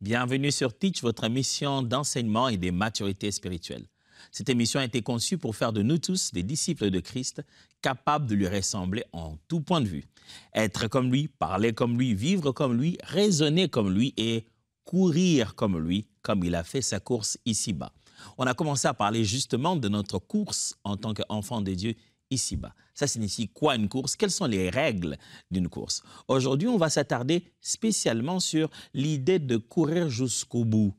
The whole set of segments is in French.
Bienvenue sur Teach, votre émission d'enseignement et de maturité spirituelle. Cette émission a été conçue pour faire de nous tous des disciples de Christ, capables de lui ressembler en tout point de vue. Être comme lui, parler comme lui, vivre comme lui, raisonner comme lui et courir comme lui, comme il a fait sa course ici-bas. On a commencé à parler justement de notre course en tant qu'enfant de Dieu ici-bas. Ça signifie quoi une course? Quelles sont les règles d'une course? Aujourd'hui, on va s'attarder spécialement sur l'idée de courir jusqu'au bout,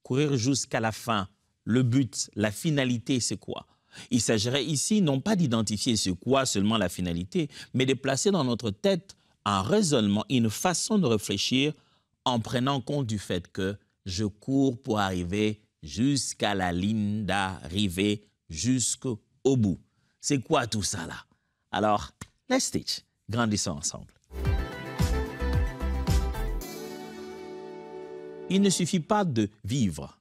courir jusqu'à la fin. Le but, la finalité, c'est quoi? Il s'agirait ici non pas d'identifier c'est quoi seulement la finalité, mais de placer dans notre tête un raisonnement, une façon de réfléchir en prenant compte du fait que je cours pour arriver jusqu'à la ligne d'arrivée, jusqu'au bout. C'est quoi tout ça là? Alors, let's teach. Grandissons ensemble. Il ne suffit pas de vivre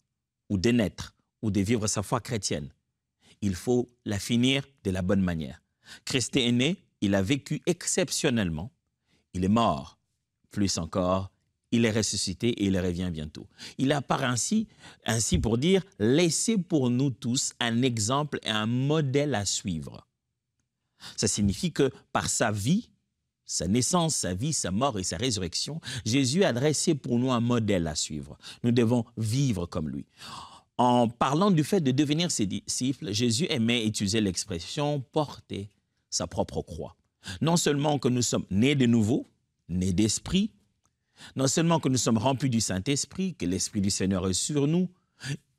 ou de naître ou de vivre sa foi chrétienne. Il faut la finir de la bonne manière. Christ est né, il a vécu exceptionnellement, il est mort, plus encore, il est ressuscité et il revient bientôt. Il apparaît ainsi pour dire, laissez pour nous tous un exemple et un modèle à suivre. Ça signifie que par sa vie, sa naissance, sa vie, sa mort et sa résurrection, Jésus a dressé pour nous un modèle à suivre. Nous devons vivre comme lui. En parlant du fait de devenir ses disciples, Jésus aimait utiliser l'expression « porter sa propre croix ». Non seulement que nous sommes nés de nouveau, nés d'esprit, non seulement que nous sommes remplis du Saint-Esprit, que l'Esprit du Seigneur est sur nous,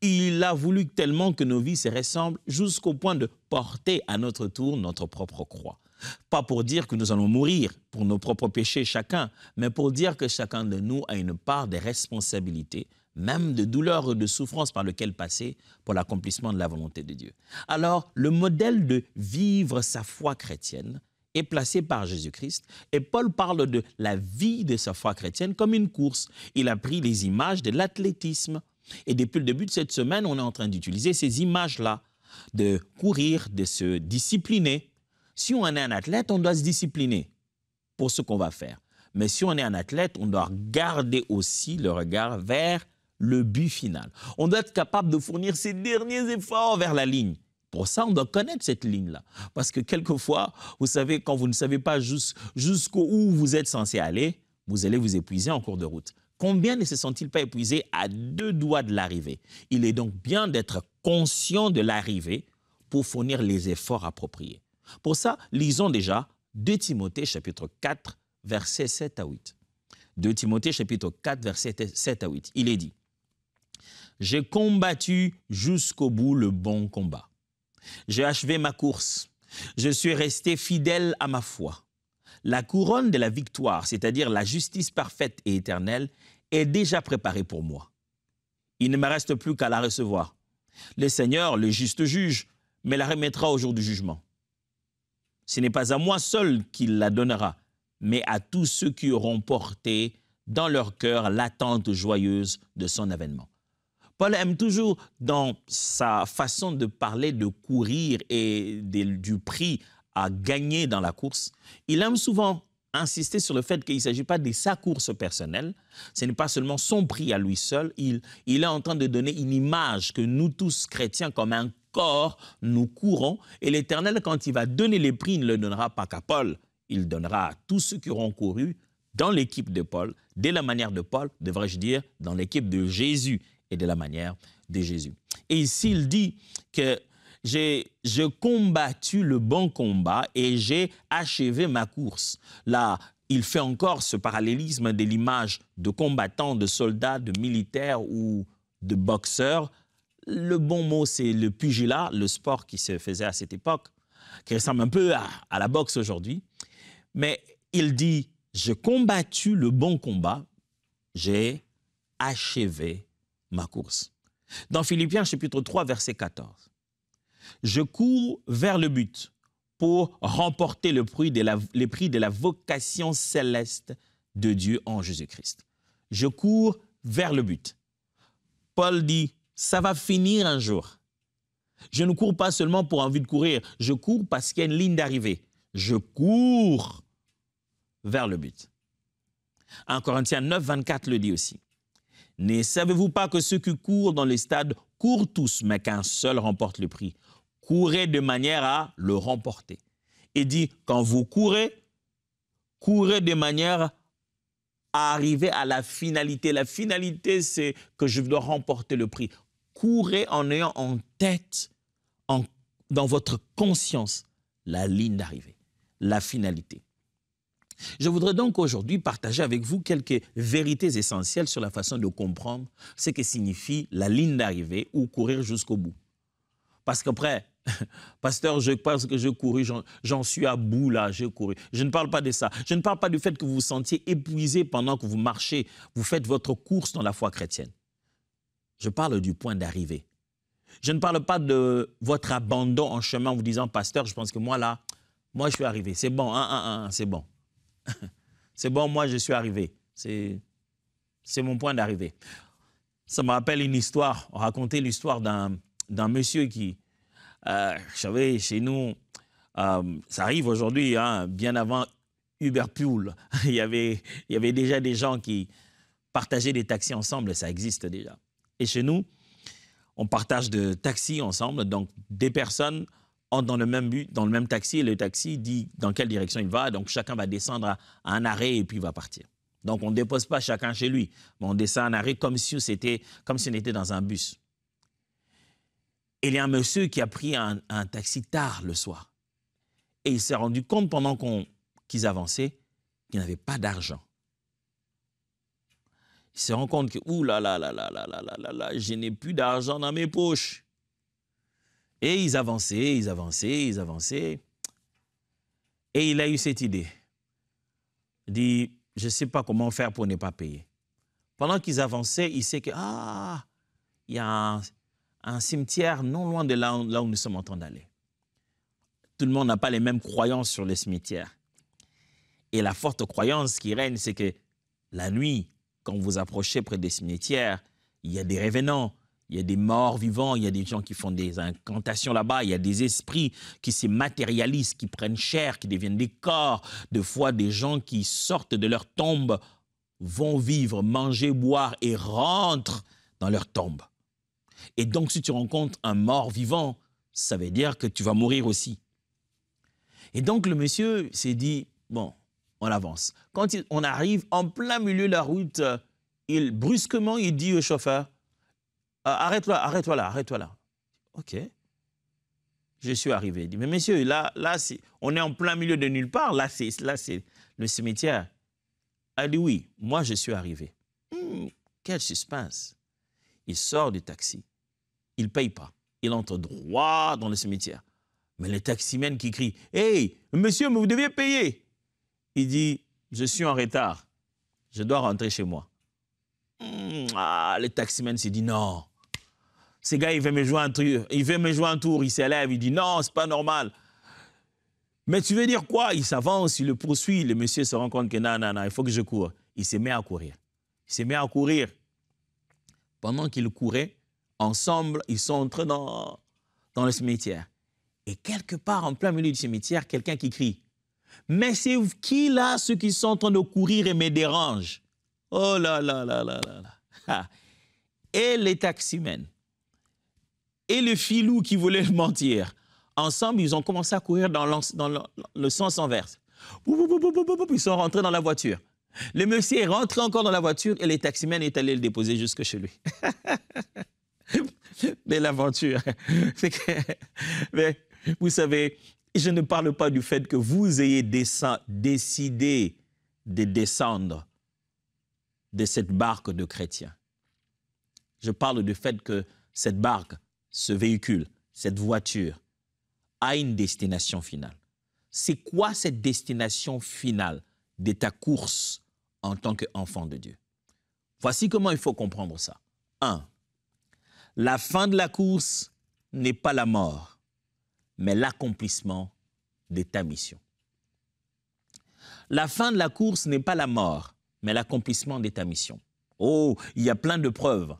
il a voulu tellement que nos vies se ressemblent jusqu'au point de porter à notre tour notre propre croix. Pas pour dire que nous allons mourir pour nos propres péchés chacun, mais pour dire que chacun de nous a une part de responsabilité, même de douleur et de souffrance par lequel passer pour l'accomplissement de la volonté de Dieu. Alors, le modèle de vivre sa foi chrétienne est placé par Jésus-Christ et Paul parle de la vie de sa foi chrétienne comme une course. Il a pris les images de l'athlétisme et depuis le début de cette semaine, on est en train d'utiliser ces images-là, de courir, de se discipliner. Si on est un athlète, on doit se discipliner pour ce qu'on va faire. Mais si on est un athlète, on doit garder aussi le regard vers le but final. On doit être capable de fournir ses derniers efforts vers la ligne. Pour ça, on doit connaître cette ligne-là. Parce que quelquefois, vous savez, quand vous ne savez pas jusqu'où vous êtes censé aller, vous allez vous épuiser en cours de route. Combien ne se sont-ils pas épuisés à 2 doigts de l'arrivée? Il est donc bien d'être conscient de l'arrivée pour fournir les efforts appropriés. Pour ça, lisons déjà 2 Timothée chapitre 4, versets 7 à 8. 2 Timothée chapitre 4, versets 7 à 8. Il est dit « J'ai combattu jusqu'au bout le bon combat. J'ai achevé ma course. Je suis resté fidèle à ma foi. La couronne de la victoire, c'est-à-dire la justice parfaite et éternelle, est déjà préparée pour moi. Il ne me reste plus qu'à la recevoir. Le Seigneur, le juste juge, me la remettra au jour du jugement. Ce n'est pas à moi seul qu'il la donnera, mais à tous ceux qui auront porté dans leur cœur l'attente joyeuse de son avènement. » Paul aime toujours, dans sa façon de parler de courir et du prix à gagner dans la course, il aime souvent insister sur le fait qu'il ne s'agit pas de sa course personnelle, ce n'est pas seulement son prix à lui seul, il est en train de donner une image que nous tous chrétiens, comme un corps, nous courons, et l'Éternel, quand il va donner les prix, il ne le donnera pas qu'à Paul, il donnera à tous ceux qui auront couru dans l'équipe de Paul, de la manière de Paul, devrais-je dire, dans l'équipe de Jésus et de la manière de Jésus. Et ici, il dit que j'ai combattu le bon combat et j'ai achevé ma course. Là, il fait encore ce parallélisme de l'image de combattants, de soldats, de militaires ou de boxeurs. Le bon mot, c'est le pugilat, le sport qui se faisait à cette époque, qui ressemble un peu à la boxe aujourd'hui. Mais il dit, j'ai combattu le bon combat, j'ai achevé ma course. Dans Philippiens chapitre 3, verset 14. Je cours vers le but pour remporter le prix de la vocation céleste de Dieu en Jésus-Christ. Je cours vers le but. Paul dit, ça va finir un jour. Je ne cours pas seulement pour envie de courir, je cours parce qu'il y a une ligne d'arrivée. Je cours vers le but. 1 Corinthiens 9, 24 le dit aussi. Ne savez-vous pas que ceux qui courent dans les stades courent tous, mais qu'un seul remporte le prix? Courez de manière à le remporter. Il dit, quand vous courez, courez de manière à arriver à la finalité. La finalité, c'est que je dois remporter le prix. Courez en ayant en tête, dans votre conscience, la ligne d'arrivée, la finalité. Je voudrais donc aujourd'hui partager avec vous quelques vérités essentielles sur la façon de comprendre ce que signifie la ligne d'arrivée ou courir jusqu'au bout. Parce qu'après, pasteur, je pense que j'ai couru, j'en suis à bout là, j'ai couru. Je ne parle pas de ça. Je ne parle pas du fait que vous vous sentiez épuisé pendant que vous marchez, vous faites votre course dans la foi chrétienne. Je parle du point d'arrivée. Je ne parle pas de votre abandon en chemin en vous disant, pasteur, je pense que moi là, moi je suis arrivé. C'est bon, c'est bon. C'est bon, moi je suis arrivé. C'est mon point d'arrivée. Ça me rappelle une histoire. On racontait l'histoire d'un monsieur qui, vous savez, chez nous, ça arrive aujourd'hui, hein, bien avant Uber Pool, il y avait déjà des gens qui partageaient des taxis ensemble, ça existe déjà. Et chez nous, on partage de taxis ensemble, donc des personnes entrent dans le même but, dans le même taxi, et le taxi dit dans quelle direction il va, donc chacun va descendre à un arrêt et puis il va partir. Donc on ne dépose pas chacun chez lui, mais on descend à un arrêt comme si on était dans un bus. Et il y a un monsieur qui a pris un taxi tard le soir. Et il s'est rendu compte pendant qu'ils avançaient qu'il n'avait pas d'argent. Il se rend compte que, ouh là là là là là là là là, je n'ai plus d'argent dans mes poches. Et ils avançaient, ils avançaient, ils avançaient. Et il a eu cette idée. Il dit, je ne sais pas comment faire pour ne pas payer. Pendant qu'ils avançaient, il sait que, il y a un cimetière non loin de là où nous sommes en train d'aller. Tout le monde n'a pas les mêmes croyances sur les cimetières. Et la forte croyance qui règne, c'est que la nuit, quand vous approchez près des cimetières, il y a des revenants, il y a des morts vivants, il y a des gens qui font des incantations là-bas, il y a des esprits qui se matérialisent, qui prennent chair, qui deviennent des corps. Des fois, des gens qui sortent de leur tombe vont vivre, manger, boire et rentrent dans leur tombe. Et donc, si tu rencontres un mort vivant, ça veut dire que tu vas mourir aussi. Et donc, le monsieur s'est dit, bon, on avance. Quand on arrive en plein milieu de la route, brusquement, il dit au chauffeur, arrête-toi là. OK. Je suis arrivé. Il dit, mais monsieur, là on est en plein milieu de nulle part. Là, c'est le cimetière. Elle dit, oui, moi, je suis arrivé. Quel suspense. Il sort du taxi. Il ne paye pas. Il entre droit dans le cimetière. Mais le taximène qui crie, « Hey, monsieur, mais vous devez payer !» Il dit, « Je suis en retard. Je dois rentrer chez moi. » Le taximène s'est dit, « Non. Ce gars, il veut me jouer un tour. Il s'élève, il dit, « Non, ce n'est pas normal. » Mais tu veux dire quoi? Il s'avance, il le poursuit. Le monsieur se rend compte que non, il faut que je cours. Il se met à courir. Pendant qu'il courait, ensemble, ils sont entrés dans le cimetière. Et quelque part, en plein milieu du cimetière, quelqu'un qui crie, « Mais c'est qui là, ceux qui sont en train de courir et me dérangent? » Oh là là là là là là. Et les taximens et le filou qui voulait le mentir, ensemble, ils ont commencé à courir dans le sens inverse. Ils sont rentrés dans la voiture. Le monsieur est rentré encore dans la voiture et les taximens est allé le déposer jusque chez lui. Mais l'aventure, c'est que... Mais, vous savez, je ne parle pas du fait que vous ayez décidé de descendre de cette barque de chrétiens. Je parle du fait que cette barque, ce véhicule, cette voiture, a une destination finale. C'est quoi cette destination finale de ta course en tant qu'enfant de Dieu? Voici comment il faut comprendre ça. 1. La fin de la course n'est pas la mort, mais l'accomplissement de ta mission. La fin de la course n'est pas la mort, mais l'accomplissement de ta mission. Oh, il y a plein de preuves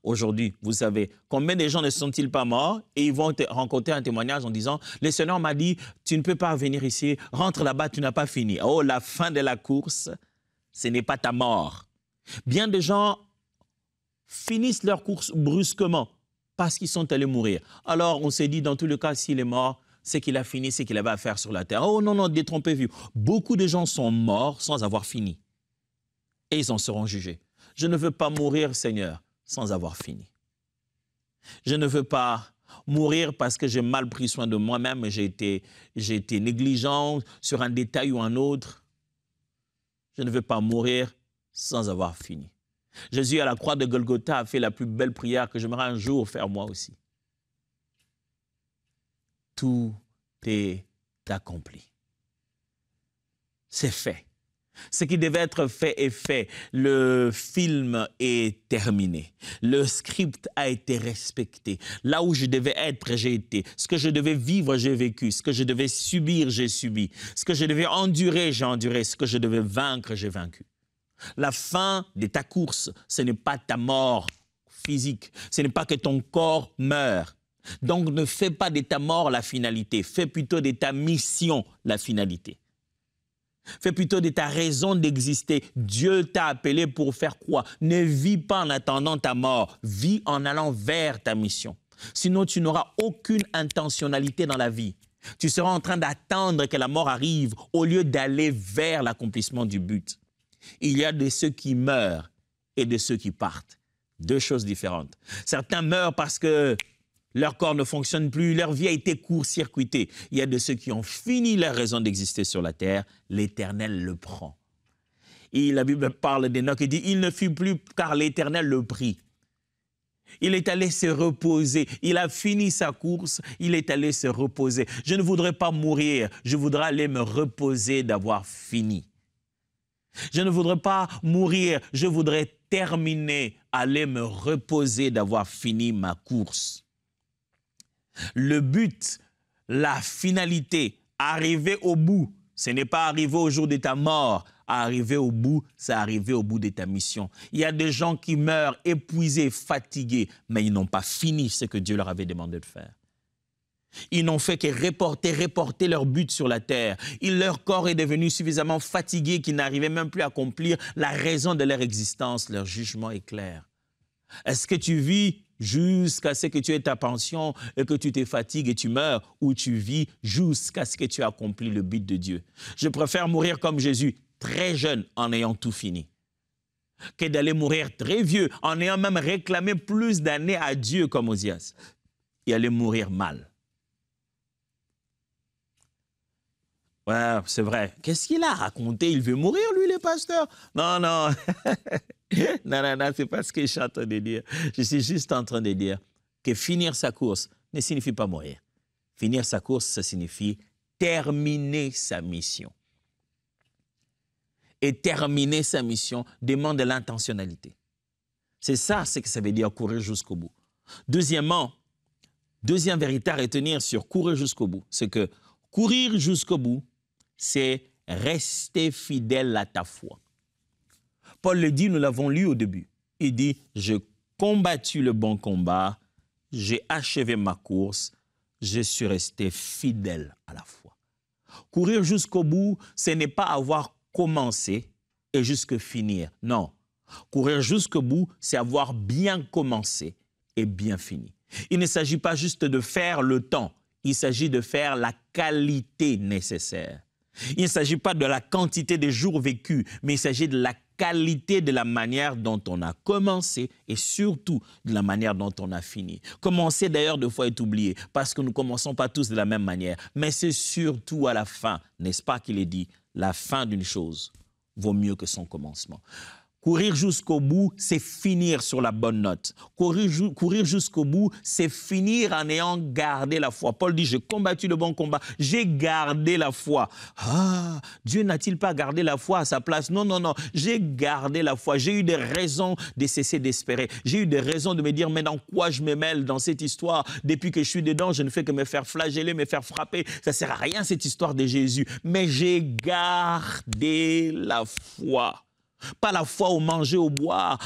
aujourd'hui. Vous savez, combien de gens ne sont-ils pas morts et ils vont rencontrer un témoignage en disant « Le Seigneur m'a dit, tu ne peux pas venir ici, rentre là-bas, tu n'as pas fini. » Oh, la fin de la course, ce n'est pas ta mort. Bien de gens finissent leur course brusquement parce qu'ils sont allés mourir. Alors, on s'est dit, dans tous les cas, s'il est mort, c'est qu'il a fini, c'est qu'il avait à faire sur la terre. Oh non, non, détrompez-vous. Beaucoup de gens sont morts sans avoir fini. Et ils en seront jugés. Je ne veux pas mourir, Seigneur, sans avoir fini. Je ne veux pas mourir parce que j'ai mal pris soin de moi-même, j'ai été négligent sur un détail ou un autre. Je ne veux pas mourir sans avoir fini. Jésus, à la croix de Golgotha, a fait la plus belle prière que j'aimerais un jour faire moi aussi. Tout est accompli. C'est fait. Ce qui devait être fait est fait. Le film est terminé. Le script a été respecté. Là où je devais être, j'ai été. Ce que je devais vivre, j'ai vécu. Ce que je devais subir, j'ai subi. Ce que je devais endurer, j'ai enduré. Ce que je devais vaincre, j'ai vaincu. La fin de ta course, ce n'est pas ta mort physique. Ce n'est pas que ton corps meurt. Donc ne fais pas de ta mort la finalité. Fais plutôt de ta mission la finalité. Fais plutôt de ta raison d'exister. Dieu t'a appelé pour faire quoi? Ne vis pas en attendant ta mort. Vis en allant vers ta mission. Sinon, tu n'auras aucune intentionnalité dans la vie. Tu seras en train d'attendre que la mort arrive au lieu d'aller vers l'accomplissement du but. Il y a de ceux qui meurent et de ceux qui partent. Deux choses différentes. Certains meurent parce que leur corps ne fonctionne plus, leur vie a été court-circuitée. Il y a de ceux qui ont fini leur raison d'exister sur la terre, l'Éternel le prend. Et la Bible parle d'Enoch et dit, il ne fut plus car l'Éternel le prit. Il est allé se reposer, il a fini sa course, il est allé se reposer. Je ne voudrais pas mourir, je voudrais aller me reposer d'avoir fini. Je ne voudrais pas mourir, je voudrais terminer, aller me reposer d'avoir fini ma course. Le but, la finalité, arriver au bout, ce n'est pas arriver au jour de ta mort. Arriver au bout, c'est arriver au bout de ta mission. Il y a des gens qui meurent épuisés, fatigués, mais ils n'ont pas fini ce que Dieu leur avait demandé de faire. Ils n'ont fait que reporter leur but sur la terre. Leur corps est devenu suffisamment fatigué qu'ils n'arrivaient même plus à accomplir la raison de leur existence. Leur jugement est clair. Est-ce que tu vis jusqu'à ce que tu aies ta pension et que tu te fatigues et tu meurs, ou tu vis jusqu'à ce que tu aies accompli le but de Dieu? Je préfère mourir comme Jésus, très jeune, en ayant tout fini, que d'aller mourir très vieux, en ayant même réclamé plus d'années à Dieu comme Osias, et aller mourir mal. Ouais, c'est vrai. Qu'est-ce qu'il a raconté? Il veut mourir, lui, le pasteur? Non, non. Non, c'est pas ce que je suis en train de dire. Je suis juste en train de dire que finir sa course ne signifie pas mourir. Finir sa course, ça signifie terminer sa mission. Et terminer sa mission demande de l'intentionnalité. C'est ça ce que ça veut dire courir jusqu'au bout. Deuxièmement, deuxième vérité à retenir sur courir jusqu'au bout, c'est que courir jusqu'au bout, c'est rester fidèle à ta foi. Paul le dit, nous l'avons lu au début. Il dit, j'ai combattu le bon combat, j'ai achevé ma course, je suis resté fidèle à la foi. Courir jusqu'au bout, ce n'est pas avoir commencé et jusque finir. Non. Courir jusqu'au bout, c'est avoir bien commencé et bien fini. Il ne s'agit pas juste de faire le temps, il s'agit de faire la qualité nécessaire. Il ne s'agit pas de la quantité de jours vécus, mais il s'agit de la qualité de la manière dont on a commencé et surtout de la manière dont on a fini. Commencer d'ailleurs deux fois est oublié parce que nous ne commençons pas tous de la même manière, mais c'est surtout à la fin, n'est-ce pas qu'il est dit, la fin d'une chose vaut mieux que son commencement. Courir jusqu'au bout, c'est finir sur la bonne note. Courir jusqu'au bout, c'est finir en ayant gardé la foi. Paul dit, j'ai combattu le bon combat, j'ai gardé la foi. Ah, Dieu n'a-t-il pas gardé la foi à sa place? Non, non, non, j'ai gardé la foi. J'ai eu des raisons de cesser d'espérer. J'ai eu des raisons de me dire, mais dans quoi je me mêle dans cette histoire? Depuis que je suis dedans, je ne fais que me faire flageller, me faire frapper. Ça ne sert à rien cette histoire de Jésus. Mais j'ai gardé la foi. Pas la foi au manger, au boire,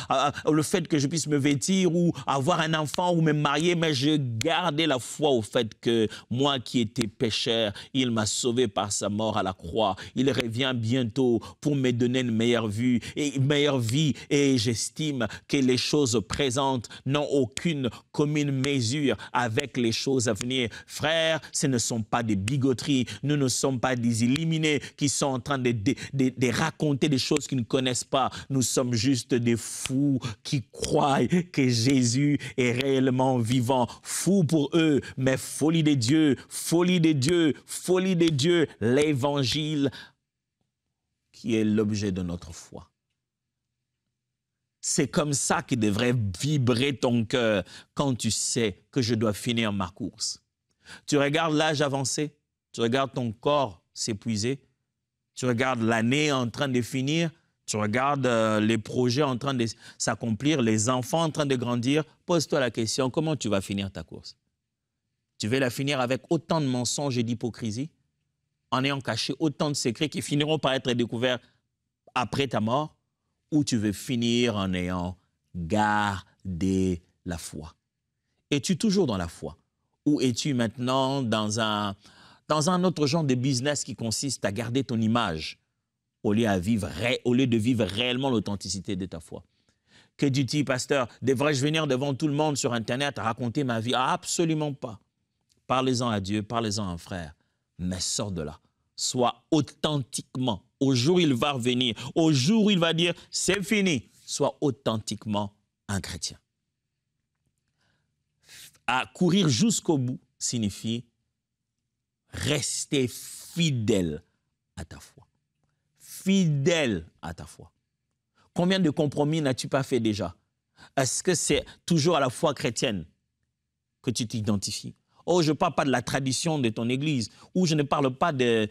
le fait que je puisse me vêtir ou avoir un enfant ou me marier, mais je gardais la foi au fait que moi qui étais pécheur, il m'a sauvé par sa mort à la croix. Il revient bientôt pour me donner une meilleure vie et j'estime que les choses présentes n'ont aucune commune mesure avec les choses à venir. Frères, ce ne sont pas des bigoteries, nous ne sommes pas des illuminés qui sont en train de raconter des choses qu'ils ne connaissent pas. Nous sommes juste des fous qui croient que Jésus est réellement vivant. Fous pour eux, mais folie de Dieu, folie de Dieu, folie de Dieu. L'évangile qui est l'objet de notre foi. C'est comme ça qui devrait vibrer ton cœur quand tu sais que je dois finir ma course. Tu regardes l'âge avancé, tu regardes ton corps s'épuiser, tu regardes l'année en train de finir, tu regardes les projets en train de s'accomplir, les enfants en train de grandir. Pose-toi la question, comment tu vas finir ta course? Tu veux la finir avec autant de mensonges et d'hypocrisie, en ayant caché autant de secrets qui finiront par être découverts après ta mort, ou tu veux finir en ayant gardé la foi? Es-tu toujours dans la foi? Ou es-tu maintenant dans un autre genre de business qui consiste à garder ton image au lieu de vivre réellement l'authenticité de ta foi? Que dis-tu, pasteur? Devrais-je venir devant tout le monde sur Internet à raconter ma vie? Ah, absolument pas. Parlez-en à Dieu, parlez-en à un frère, mais sors de là. Sois authentiquement, au jour où il va revenir, au jour où il va dire « c'est fini », sois authentiquement un chrétien. À courir jusqu'au bout signifie rester fidèle à ta foi. Fidèle à ta foi. Combien de compromis n'as-tu pas fait déjà? Est-ce que c'est toujours à la foi chrétienne que tu t'identifies? Oh, je ne parle pas de la tradition de ton église, ou je ne parle pas de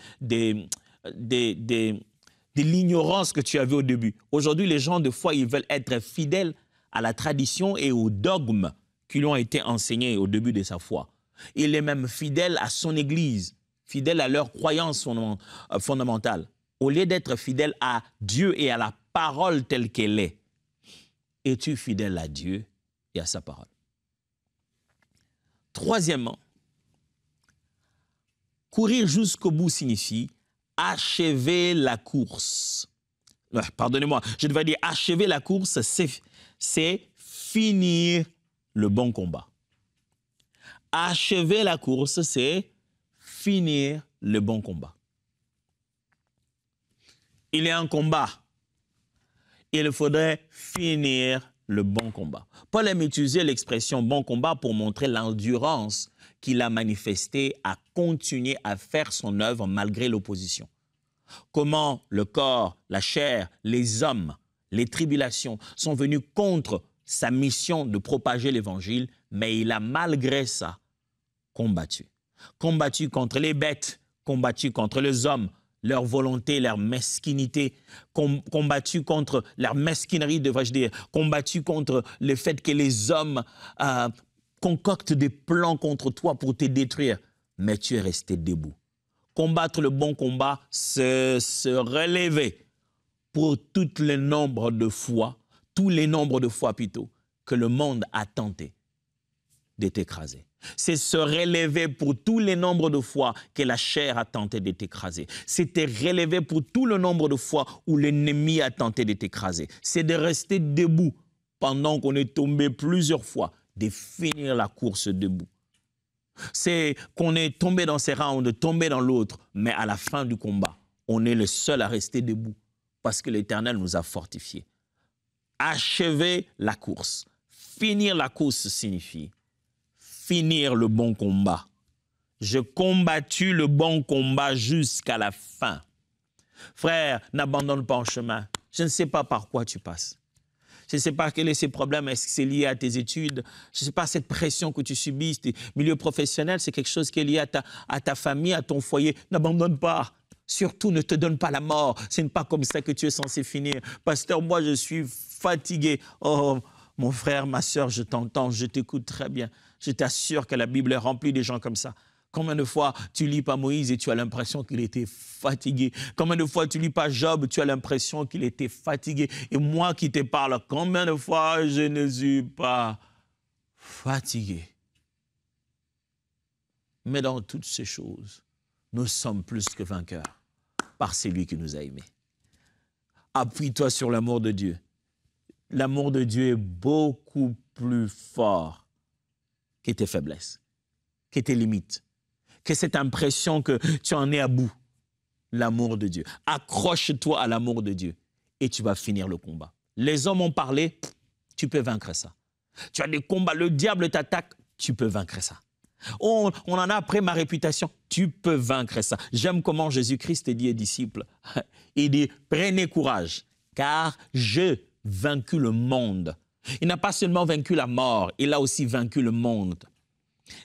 l'ignorance que tu avais au début. Aujourd'hui, les gens de foi, ils veulent être fidèles à la tradition et aux dogmes qui lui ont été enseignés au début de sa foi. Il est même fidèle à son église, fidèle à leurs croyances fondamentales, au lieu d'être fidèle à Dieu et à la parole telle qu'elle est. Es-tu fidèle à Dieu et à sa parole? Troisièmement, courir jusqu'au bout signifie achever la course. Pardonnez-moi, je devrais dire achever la course, c'est finir le bon combat. Achever la course, c'est finir le bon combat. Il y a un combat. Il faudrait finir le bon combat. Paul aime utiliser l'expression « bon combat » pour montrer l'endurance qu'il a manifestée à continuer à faire son œuvre malgré l'opposition. Comment le corps, la chair, les hommes, les tribulations sont venus contre sa mission de propager l'évangile, mais il a malgré ça combattu. Combattu contre les bêtes, combattu contre les hommes, leur volonté, leur mesquinité, combattu contre leur mesquinerie, devrais-je dire, combattu contre le fait que les hommes concoctent des plans contre toi pour te détruire, mais tu es resté debout. Combattre le bon combat, c'est se relever pour tous les nombres de fois plutôt, que le monde a tenté de t'écraser. C'est se relever pour tous les nombres de fois que la chair a tenté de t'écraser. C'est te relever pour tout le nombre de fois où l'ennemi a tenté de t'écraser. C'est de rester debout pendant qu'on est tombé plusieurs fois, de finir la course debout. C'est qu'on est tombé dans ces rounds, tombé dans l'autre, mais à la fin du combat, on est le seul à rester debout parce que l'Éternel nous a fortifiés. Achever la course. Finir la course signifie finir le bon combat. Je combattu le bon combat jusqu'à la fin. Frère, n'abandonne pas en chemin. Je ne sais pas par quoi tu passes. Je ne sais pas quels sont ces problèmes. Est-ce que c'est lié à tes études? Je ne sais pas cette pression que tu subis. Tes milieux professionnels, c'est quelque chose qui est lié à ta famille, à ton foyer. N'abandonne pas. Surtout, ne te donne pas la mort. Ce n'est pas comme ça que tu es censé finir. Pasteur, moi, je suis fatigué. Oh, mon frère, ma soeur, je t'entends, je t'écoute très bien. Je t'assure que la Bible est remplie de gens comme ça. Combien de fois tu lis pas Moïse et tu as l'impression qu'il était fatigué? Combien de fois tu lis pas Job, tu as l'impression qu'il était fatigué? Et moi qui te parle, combien de fois je ne suis pas fatigué? Mais dans toutes ces choses, nous sommes plus que vainqueurs par celui qui nous a aimés. Appuie-toi sur l'amour de Dieu. L'amour de Dieu est beaucoup plus fort que tes faiblesses, que tes limites, que cette impression que tu en es à bout. L'amour de Dieu. Accroche-toi à l'amour de Dieu et tu vas finir le combat. Les hommes ont parlé, tu peux vaincre ça. Tu as des combats, le diable t'attaque, tu peux vaincre ça. On en a après ma réputation, tu peux vaincre ça. J'aime comment Jésus-Christ dit aux disciples, il dit, prenez courage, car j'ai vaincu le monde. Il n'a pas seulement vaincu la mort, il a aussi vaincu le monde.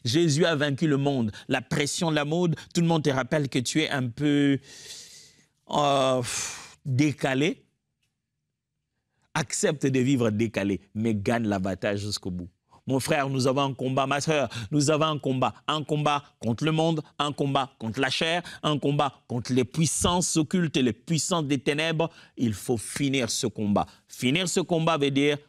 Jésus a vaincu le monde. La pression de la mode, tout le monde te rappelle que tu es un peu décalé. Accepte de vivre décalé, mais gagne la bataille jusqu'au bout. Mon frère, nous avons un combat, ma soeur, nous avons un combat contre le monde, un combat contre la chair, un combat contre les puissances occultes et les puissances des ténèbres. Il faut finir ce combat. Finir ce combat veut dire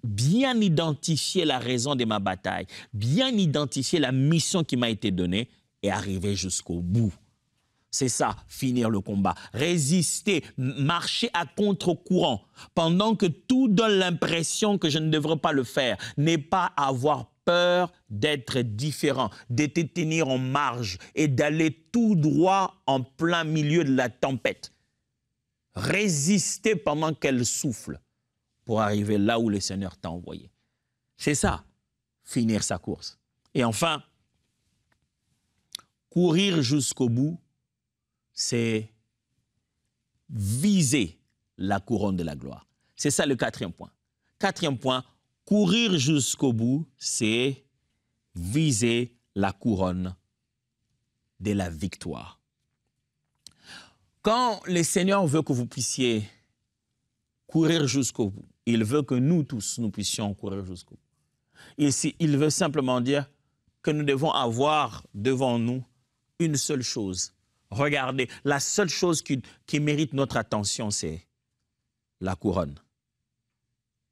bien identifier la raison de ma bataille, bien identifier la mission qui m'a été donnée et arriver jusqu'au bout. C'est ça, finir le combat. Résister, marcher à contre-courant, pendant que tout donne l'impression que je ne devrais pas le faire. N'est pas avoir peur d'être différent, de te tenir en marge et d'aller tout droit en plein milieu de la tempête. Résister pendant qu'elle souffle pour arriver là où le Seigneur t'a envoyé. C'est ça, finir sa course. Et enfin, courir jusqu'au bout, c'est viser la couronne de la gloire. C'est ça le quatrième point. Quatrième point, courir jusqu'au bout, c'est viser la couronne de la victoire. Quand le Seigneur veut que vous puissiez courir jusqu'au bout, il veut que nous tous, nous puissions courir jusqu'au bout. Ici, il veut simplement dire que nous devons avoir devant nous une seule chose. Regardez, la seule chose qui mérite notre attention, c'est la couronne.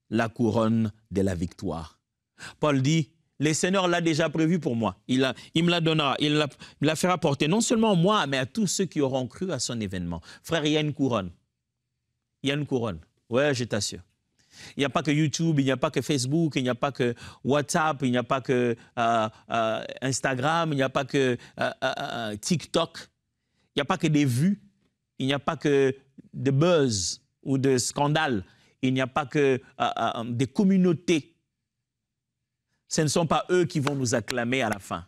La couronne de la victoire. Paul dit, le Seigneur l'a déjà prévu pour moi. Il me la donnera, il la fera porter non seulement moi, mais à tous ceux qui auront cru à son événement. Frère, il y a une couronne. Il y a une couronne. Ouais, je t'assure. Il n'y a pas que YouTube, il n'y a pas que Facebook, il n'y a pas que WhatsApp, il n'y a pas que Instagram, il n'y a pas que TikTok. Il n'y a pas que des vues, il n'y a pas que de buzz ou de scandales, il n'y a pas que des communautés. Ce ne sont pas eux qui vont nous acclamer à la fin.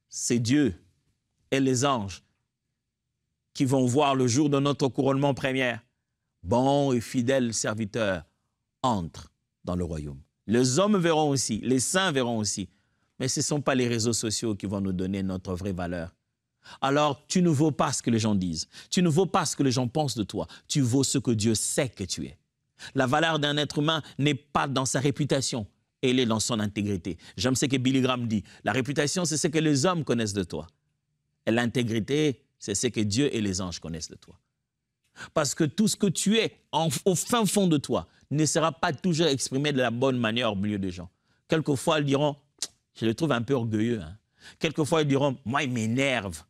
C'est Dieu et les anges qui vont voir le jour de notre couronnement première. Bon et fidèle serviteur, entre dans le royaume. Les hommes verront aussi, les saints verront aussi, mais ce ne sont pas les réseaux sociaux qui vont nous donner notre vraie valeur. Alors, tu ne vaux pas ce que les gens disent. Tu ne vaux pas ce que les gens pensent de toi. Tu vaux ce que Dieu sait que tu es. La valeur d'un être humain n'est pas dans sa réputation, elle est dans son intégrité. J'aime ce que Billy Graham dit. La réputation, c'est ce que les hommes connaissent de toi. Et l'intégrité, c'est ce que Dieu et les anges connaissent de toi. Parce que tout ce que tu es, au fin fond de toi, ne sera pas toujours exprimé de la bonne manière au milieu des gens. Quelquefois, ils diront, je le trouve un peu orgueilleux. Hein. Quelquefois, ils diront, moi, il m'énerve.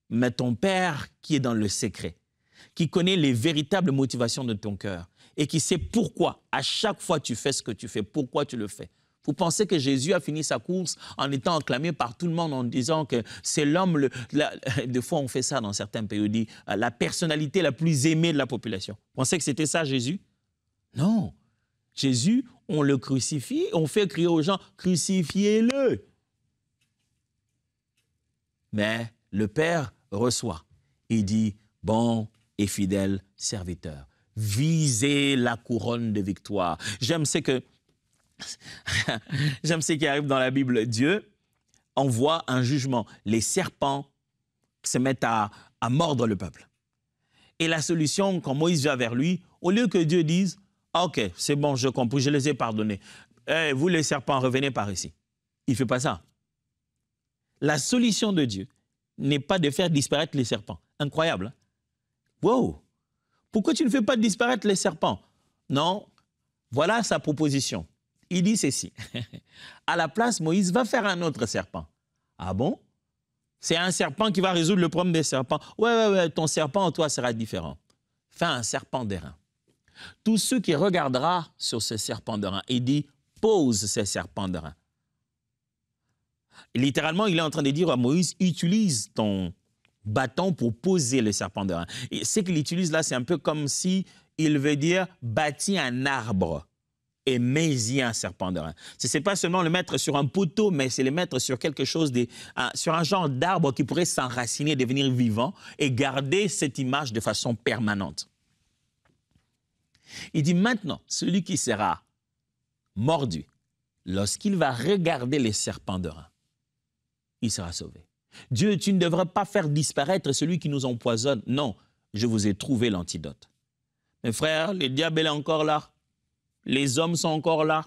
Mais ton Père qui est dans le secret, qui connaît les véritables motivations de ton cœur et qui sait pourquoi, à chaque fois tu fais ce que tu fais, pourquoi tu le fais. Vous pensez que Jésus a fini sa course en étant acclamé par tout le monde en disant que c'est l'homme, des fois on fait ça dans certains pays, on dit la personnalité la plus aimée de la population. Vous pensez que c'était ça Jésus? Non. Jésus, on le crucifie, on fait crier aux gens, crucifiez-le. Mais le Père reçoit. Il dit, bon et fidèle serviteur, visez la couronne de victoire. J'aime ce qui arrive dans la Bible. Dieu envoie un jugement. Les serpents se mettent à mordre le peuple. Et la solution, quand Moïse vient vers lui, au lieu que Dieu dise, ok, c'est bon, je comprends, je les ai pardonnés. Vous les serpents, revenez par ici. Il ne fait pas ça. La solution de Dieu n'est pas de faire disparaître les serpents. Incroyable. Hein? Wow! Pourquoi tu ne fais pas disparaître les serpents? Non, voilà sa proposition. Il dit ceci. À la place, Moïse va faire un autre serpent. Ah bon? C'est un serpent qui va résoudre le problème des serpents. Ouais, ton serpent, toi, sera différent. Fais un serpent d'airain. Tous ceux qui regarderont sur ce serpent d'airain, il dit, pose ces serpents d'airain. Littéralement, il est en train de dire à Moïse, utilise ton bâton pour poser le serpent d'airain. Et ce qu'il utilise là, c'est un peu comme si il veut dire bâtis un arbre et mets-y un serpent d'airain. Ce n'est pas seulement le mettre sur un poteau, mais c'est le mettre sur quelque chose, sur un genre d'arbre qui pourrait s'enraciner, devenir vivant et garder cette image de façon permanente. Il dit maintenant, celui qui sera mordu, lorsqu'il va regarder les serpents d'airain, il sera sauvé. Dieu, tu ne devrais pas faire disparaître celui qui nous empoisonne. Non, je vous ai trouvé l'antidote. Mes frères, le diable est encore là. Les hommes sont encore là.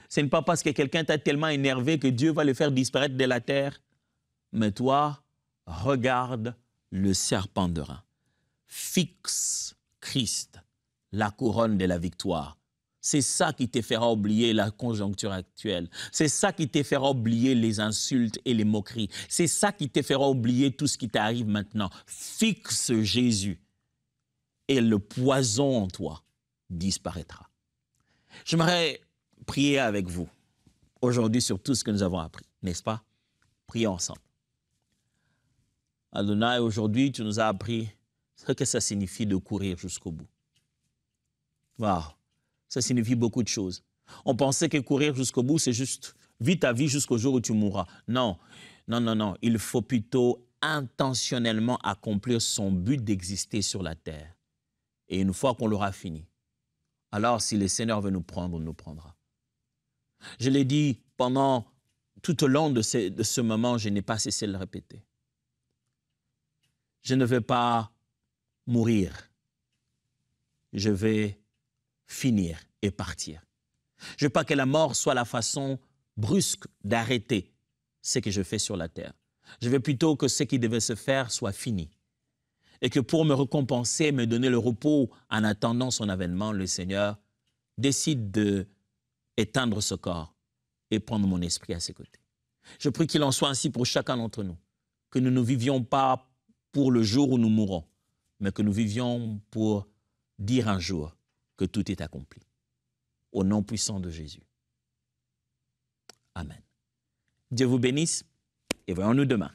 Ce n'est pas parce que quelqu'un t'a tellement énervé que Dieu va le faire disparaître de la terre. Mais toi, regarde le serpent d'airain. Fixe Christ, la couronne de la victoire. C'est ça qui te fera oublier la conjoncture actuelle. C'est ça qui te fera oublier les insultes et les moqueries. C'est ça qui te fera oublier tout ce qui t'arrive maintenant. Fixe Jésus et le poison en toi disparaîtra. J'aimerais prier avec vous aujourd'hui sur tout ce que nous avons appris, n'est-ce pas? Prions ensemble. Adonai, aujourd'hui, tu nous as appris ce que ça signifie de courir jusqu'au bout. Waouh! Ça signifie beaucoup de choses. On pensait que courir jusqu'au bout, c'est juste vis ta vie jusqu'au jour où tu mourras. Non. Il faut plutôt intentionnellement accomplir son but d'exister sur la terre. Et une fois qu'on l'aura fini, alors si le Seigneur veut nous prendre, il nous prendra. Je l'ai dit pendant tout au long de ce moment, je n'ai pas cessé de le répéter. Je ne vais pas mourir. Je vais finir et partir. Je ne veux pas que la mort soit la façon brusque d'arrêter ce que je fais sur la terre. Je veux plutôt que ce qui devait se faire soit fini. Et que pour me récompenser, me donner le repos en attendant son avènement, le Seigneur décide d'éteindre ce corps et prendre mon esprit à ses côtés. Je prie qu'il en soit ainsi pour chacun d'entre nous, que nous ne vivions pas pour le jour où nous mourrons, mais que nous vivions pour dire un jour que tout est accompli. Au nom puissant de Jésus. Amen. Dieu vous bénisse et voyons-nous demain.